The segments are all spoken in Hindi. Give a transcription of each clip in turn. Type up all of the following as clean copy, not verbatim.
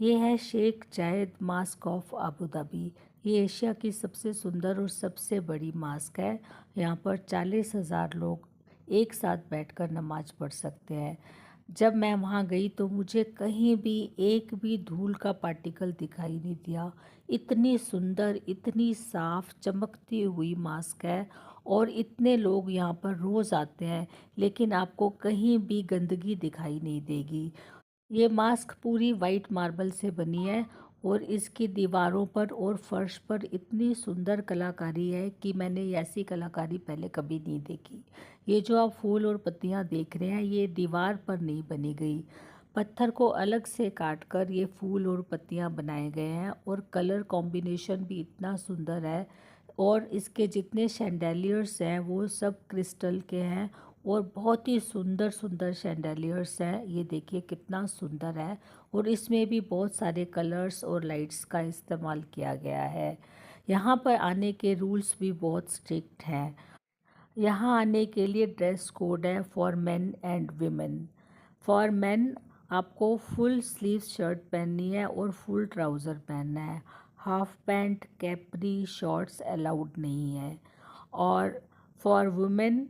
ये है शेख जायद मास्क ऑफ अबू धाबी। ये एशिया की सबसे सुंदर और सबसे बड़ी मास्क है। यहाँ पर 40,000 लोग एक साथ बैठकर नमाज पढ़ सकते हैं। जब मैं वहाँ गई तो मुझे कहीं भी एक भी धूल का पार्टिकल दिखाई नहीं दिया। इतनी सुंदर, इतनी साफ चमकती हुई मास्क है और इतने लोग यहाँ पर रोज़ आते हैं, लेकिन आपको कहीं भी गंदगी दिखाई नहीं देगी। ये मास्क पूरी वाइट मार्बल से बनी है और इसकी दीवारों पर और फर्श पर इतनी सुंदर कलाकारी है कि मैंने ऐसी कलाकारी पहले कभी नहीं देखी। ये जो आप फूल और पत्तियां देख रहे हैं, ये दीवार पर नहीं बनी गई। पत्थर को अलग से काट कर ये फूल और पत्तियां बनाए गए हैं और कलर कॉम्बिनेशन भी इतना सुंदर है। और इसके जितने शैंडेलियर्स हैं वो सब क्रिस्टल के हैं और बहुत ही सुंदर सुंदर शैंडेलियर्स हैं। ये देखिए कितना सुंदर है और इसमें भी बहुत सारे कलर्स और लाइट्स का इस्तेमाल किया गया है। यहाँ पर आने के रूल्स भी बहुत स्ट्रिक्ट हैं। यहाँ आने के लिए ड्रेस कोड है for main and women. For main आपको फुल स्लीव शर्ट पहननी है और फुल ट्राउज़र पहनना है। Half pant, capri, shorts allowed नहीं है। और for women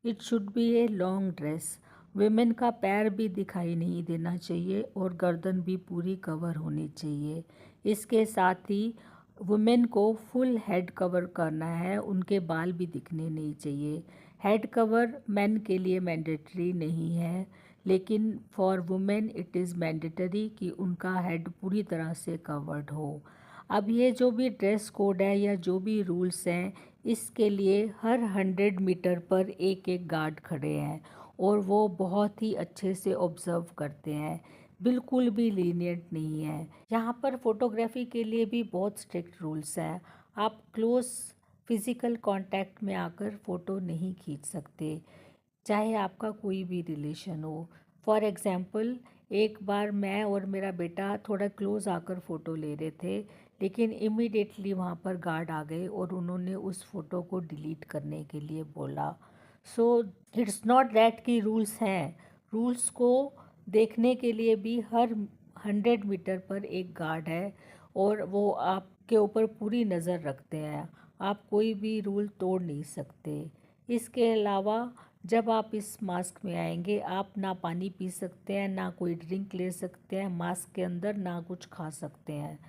it should be a long dress. Women का पैर भी दिखाई नहीं देना चाहिए और गर्दन भी पूरी कवर होनी चाहिए। इसके साथ ही वुमेन को फुल हेड कवर करना है, उनके बाल भी दिखने नहीं चाहिए। हेड कवर मेन के लिए मैंडेटरी नहीं है, लेकिन for women it is mandatory कि उनका हेड पूरी तरह से कवर्ड हो। अब ये जो भी ड्रेस कोड है या जो भी रूल्स हैं, इसके लिए हर 100 मीटर पर एक एक गार्ड खड़े हैं और वो बहुत ही अच्छे से ऑब्ज़र्व करते हैं, बिल्कुल भी लीनियंट नहीं है। यहाँ पर फोटोग्राफी के लिए भी बहुत स्ट्रिक्ट रूल्स हैं। आप क्लोज फिज़िकल कांटेक्ट में आकर फ़ोटो नहीं खींच सकते, चाहे आपका कोई भी रिलेशन हो। फॉर एग्ज़ाम्पल, एक बार मैं और मेरा बेटा थोड़ा क्लोज़ आकर फ़ोटो ले रहे थे, लेकिन इमीडिएटली वहाँ पर गार्ड आ गए और उन्होंने उस फ़ोटो को डिलीट करने के लिए बोला। सो इट्स नॉट दैट कि रूल्स हैं, रूल्स को देखने के लिए भी हर 100 मीटर पर एक गार्ड है और वो आपके ऊपर पूरी नज़र रखते हैं। आप कोई भी रूल तोड़ नहीं सकते। इसके अलावा जब आप इस मास्क में आएंगे, आप ना पानी पी सकते हैं, ना कोई ड्रिंक ले सकते हैं मास्क के अंदर, ना कुछ खा सकते हैं।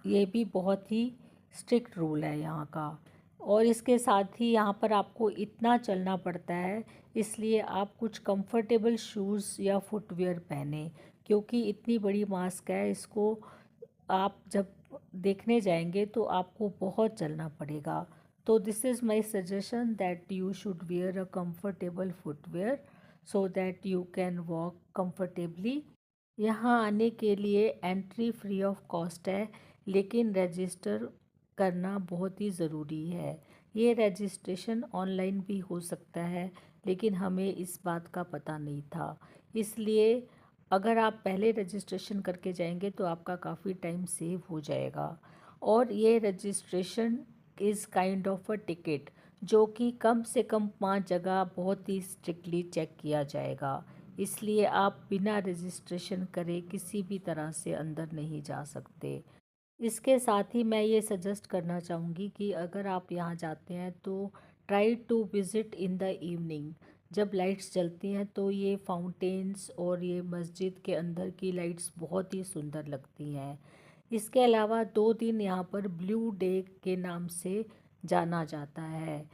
ये भी बहुत ही स्ट्रिक्ट रूल है यहाँ का। और इसके साथ ही यहाँ पर आपको इतना चलना पड़ता है, इसलिए आप कुछ कंफर्टेबल शूज़ या फुटवेयर पहने, क्योंकि इतनी बड़ी मास्क है, इसको आप जब देखने जाएंगे तो आपको बहुत चलना पड़ेगा। तो this is my suggestion that you should wear a comfortable footwear so that you can walk comfortably. यहाँ आने के लिए एंट्री फ्री ऑफ कॉस्ट है, लेकिन रजिस्टर करना बहुत ही ज़रूरी है। ये रजिस्ट्रेशन ऑनलाइन भी हो सकता है, लेकिन हमें इस बात का पता नहीं था, इसलिए अगर आप पहले रजिस्ट्रेशन करके जाएंगे तो आपका काफ़ी टाइम सेव हो जाएगा। और ये registration is kind of a ticket, जो कि कम से कम 5 जगह बहुत ही स्ट्रिक्टली चेक किया जाएगा, इसलिए आप बिना रजिस्ट्रेशन करे किसी भी तरह से अंदर नहीं जा सकते। इसके साथ ही मैं ये सजेस्ट करना चाहूँगी कि अगर आप यहाँ जाते हैं तो try to visit in the evening. जब लाइट्स जलती हैं तो ये फाउंटेन्स और ये मस्जिद के अंदर की लाइट्स बहुत ही सुंदर लगती हैं। इसके अलावा 2 दिन यहाँ पर ब्लू डे के नाम से जाना जाता है।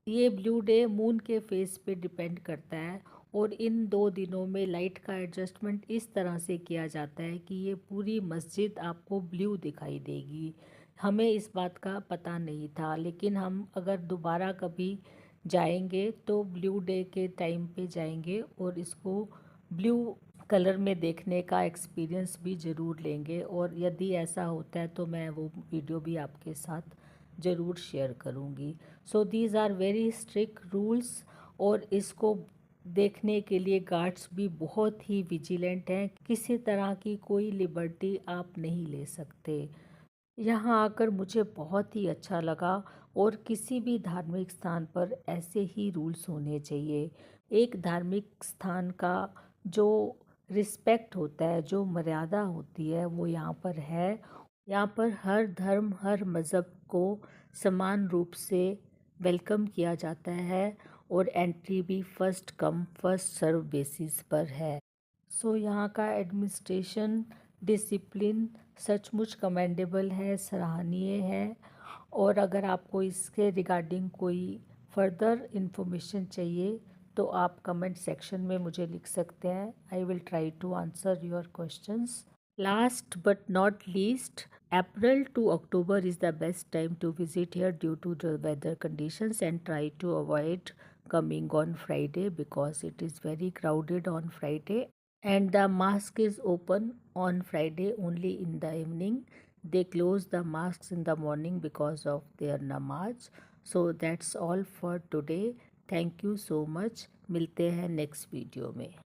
ये ब्लू डे मून के फेस पे डिपेंड करता है और इन 2 दिनों में लाइट का एडजस्टमेंट इस तरह से किया जाता है कि ये पूरी मस्जिद आपको ब्लू दिखाई देगी। हमें इस बात का पता नहीं था, लेकिन हम अगर दोबारा कभी जाएंगे तो ब्लू डे के टाइम पे जाएंगे और इसको ब्लू कलर में देखने का एक्सपीरियंस भी ज़रूर लेंगे। और यदि ऐसा होता है तो मैं वो वीडियो भी आपके साथ ज़रूर शेयर करूँगी। So these are very strict rules और इसको देखने के लिए गार्ड्स भी बहुत ही विजिलेंट हैं, किसी तरह की कोई लिबर्टी आप नहीं ले सकते। यहाँ आकर मुझे बहुत ही अच्छा लगा और किसी भी धार्मिक स्थान पर ऐसे ही रूल्स होने चाहिए। एक धार्मिक स्थान का जो रिस्पेक्ट होता है, जो मर्यादा होती है वो यहाँ पर है। यहाँ पर हर धर्म, हर मज़हब को समान रूप से वेलकम किया जाता है और एंट्री भी first come first serve basis पर है। सो यहाँ का एडमिनिस्ट्रेशन डिसिप्लिन सचमुच कमेंडेबल है, सराहनीय है। और अगर आपको इसके रिगार्डिंग कोई फर्दर इंफॉर्मेशन चाहिए तो आप कमेंट सेक्शन में मुझे लिख सकते हैं। I will try to answer your questions. Last but not least, April to October is the best time to visit here due to the weather conditions, and try to avoid coming on Friday because it is very crowded on Friday, and the mosque is open on Friday only in the evening. They close the mosques in the morning because of their namaz. So that's all for today. Thank you so much. मिलते हैं नेक्स्ट वीडियो में।